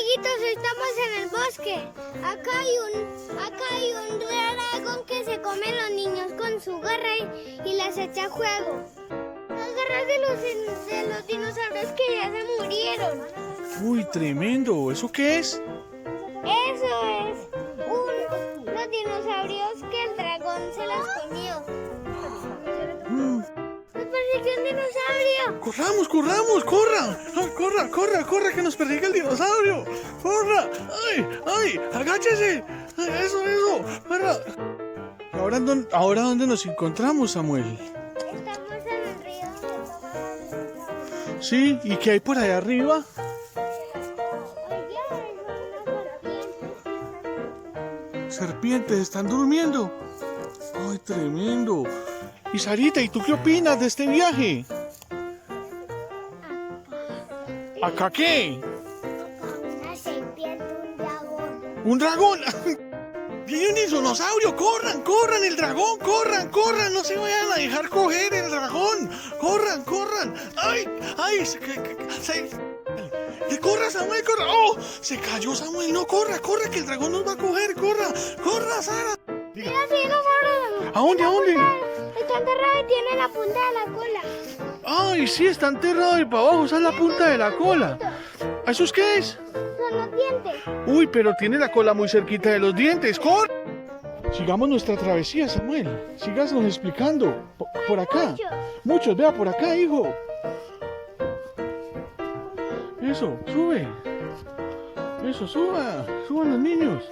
amiguitos, estamos en el bosque. Acá hay un dragón que se come a los niños con su garra y les echa juego. Las garras de los dinosaurios que ya se murieron. Uy, tremendo. ¿Eso qué es? Eso es los dinosaurios que el dragón se los comió. ¡Nos persigue un dinosaurio! ¡Corramos! ¡Corra! ¡Ay, corra! ¡Que nos persigue el dinosaurio! ¡Corra! ¡Ay! ¡Agáchese! Ay, ¡Eso! ¡Corra! ¿Ahora dónde nos encontramos, Samuel? Estamos en el río donde toman los dinosaurios. Sí, ¿y qué hay por allá arriba? Serpientes, ¿están durmiendo? ¡Ay, tremendo! Y Sarita, ¿y tú qué opinas de este viaje? ¿Acá qué? Una serpiente, un dragón. ¡Un dragón! ¡Viene un dinosaurio! ¡Corran! ¡El dragón! ¡Corran! ¡No se vayan a dejar coger el dragón! ¡Corran! ¡Ay! ¡Corra, Samuel! ¡Corra! ¡Oh! Se cayó, Samuel. No, corra, que el dragón nos va a coger. ¡Corra, Sara! Mira, dinosaurio. ¿A dónde? Está enterrado y tiene la punta de la cola. ¡Ay, sí! Está enterrado y para abajo. Esa es la punta de la cola. ¿Eso es qué es? Son los dientes. Uy, pero tiene la cola muy cerquita de los dientes. ¡Corre! Sigamos nuestra travesía, Samuel. Síganos explicando. Por acá. Muchos, vea, por acá, hijo. Eso, sube. Eso, suban los niños.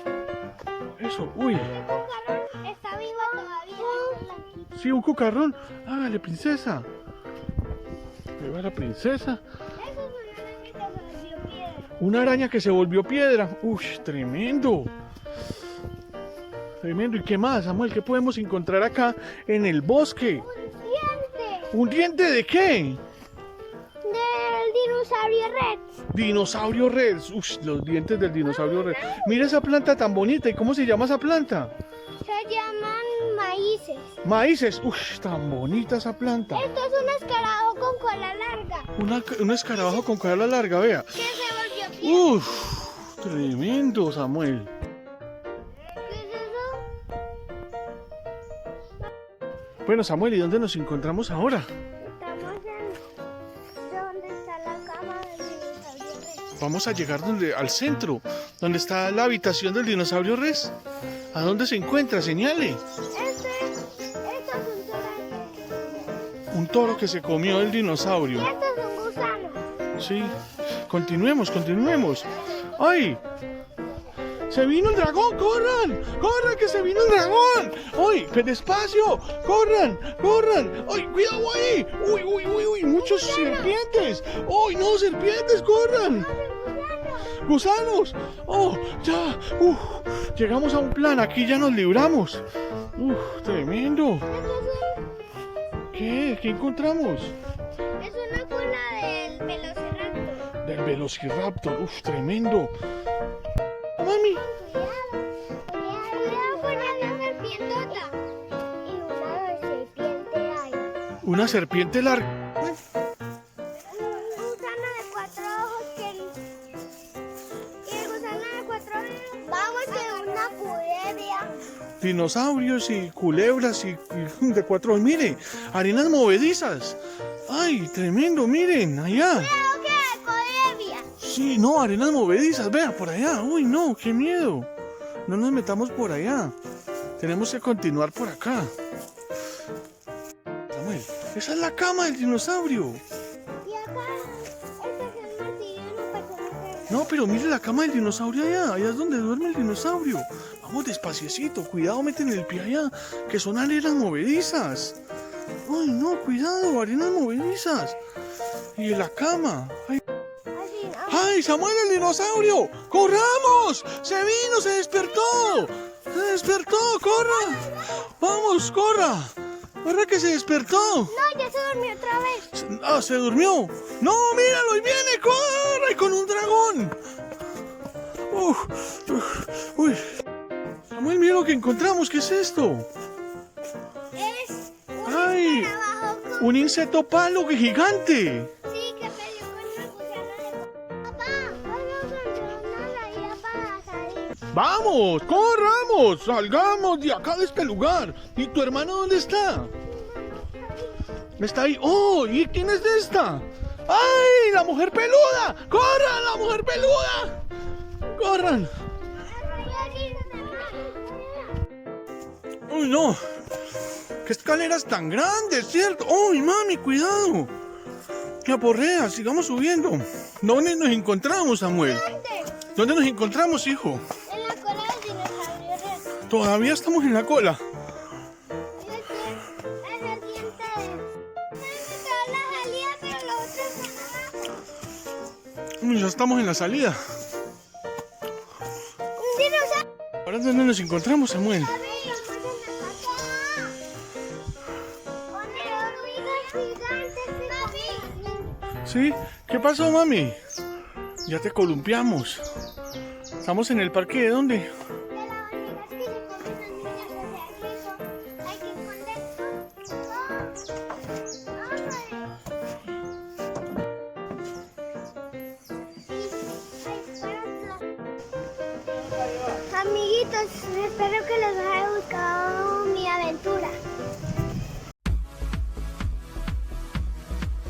Eso, uy. El cucarrón está vivo todavía. Sí, un cucarrón. Hágale, princesa. Ahí va la princesa. Una araña que se volvió piedra. Uy, tremendo. ¿Y qué más, Samuel? ¿Qué podemos encontrar acá en el bosque? ¡Un diente! ¿Un diente de qué? Del dinosaurio Rex. Dinosaurio Rex. Uy, los dientes del dinosaurio Rex. Mira esa planta tan bonita. ¿Y cómo se llama esa planta? Se llaman maíces. Maíces. Uy, tan bonita esa planta. Esto es un escarabajo con cola larga. Un escarabajo con cola larga, vea. Que se volvió piedra. Uf, tremendo, Samuel. ¿Qué es eso? Bueno, Samuel, ¿y dónde nos encontramos ahora? Estamos en donde está la cama del dinosaurio Rex. Vamos a llegar al centro, donde está la habitación del dinosaurio Rex. ¿A dónde se encuentra? Señale. Esto es un toro. Un toro que se comió el dinosaurio. Esto es un gusano. Sí. Continuemos. ¡Ay! ¡Se vino el dragón! ¡Corran! Que se vino el dragón! ¡Ay! ¡Despacio! ¡Corran! ¡Ay! ¡Cuidado ahí! ¡Uy! ¡Muchos serpientes! ¡Ay, no! ¡Serpientes! ¡Corran! ¡Gusanos! ¡Oh! ¡Ya! Llegamos a un plan. Aquí ya nos libramos. ¡Tremendo! ¿Qué encontramos? Es una cola del velociraptor. Del velociraptor. ¡Tremendo! ¡Mami! Cuidado con una serpientota. Y una serpiente hay. Una serpiente larga. Un gusano de 4 ojos y el gusano de 4 ojos. Vamos de una culebra. Dinosaurios y culebras y de 4 ojos. Mire, arenas movedizas. ¡Ay, tremendo! Miren, allá. Creo que es culebra. Sí, no, arenas movedizas. Vea, por allá. Uy, no, qué miedo. No nos metamos por allá. Tenemos que continuar por acá. Samuel, esa es la cama del dinosaurio. Y acá, este es el martillo de una persona que... No, pero mire la cama del dinosaurio allá. Allá es donde duerme el dinosaurio. Vamos despaciecito. Cuidado, meten el pie allá. Que son arenas movedizas. Ay, no, cuidado, arenas movedizas. Y en la cama. Ay. Así, ¿no? ¡Ay, Samuel el dinosaurio! ¡Corramos! ¡Se vino! ¡Se despertó! ¡Corra! ¡Vamos, corra! ¡Corra que se despertó! No, ya se durmió otra vez. ¡Ah, se durmió! ¡No, míralo! ¡Y viene! ¡Corre! ¡Con un dragón! ¡Uy! Samuel, mira lo que encontramos. ¿Qué es esto? Es un ¡Ay! escarabajo con... ¡Un insecto palo gigante! Sí, que peleó con el gusano de... Papá, vamos a encontrar Vamos, corramos, salgamos de acá de este lugar. ¿Y tu hermano dónde está? Está ahí. ¡Oh! ¿Y quién es esta? ¡Ay! ¡La mujer peluda! ¡Corran, la mujer peluda! ¡Corran! ¡Uy, no! ¡Qué escaleras tan grandes, cierto! ¡Uy, mami, cuidado! ¡Qué aporrea! Sigamos subiendo. ¿Dónde nos encontramos, Samuel? ¿Dónde nos encontramos, hijo? En la cola del dinosaurio Rex. Todavía estamos en la cola. En el diente de la salida, pero los otros no. Ya estamos en la salida. Un dinosaurio. ¿Ahora dónde nos encontramos, Samuel? ¿Sí? ¿Qué pasó, mami? Ya te columpiamos. Estamos en el parque de dónde? De las hormigas que se comen las niñas, o sea, que eso hay que esconder todo. Amiguitos, espero que les haya gustado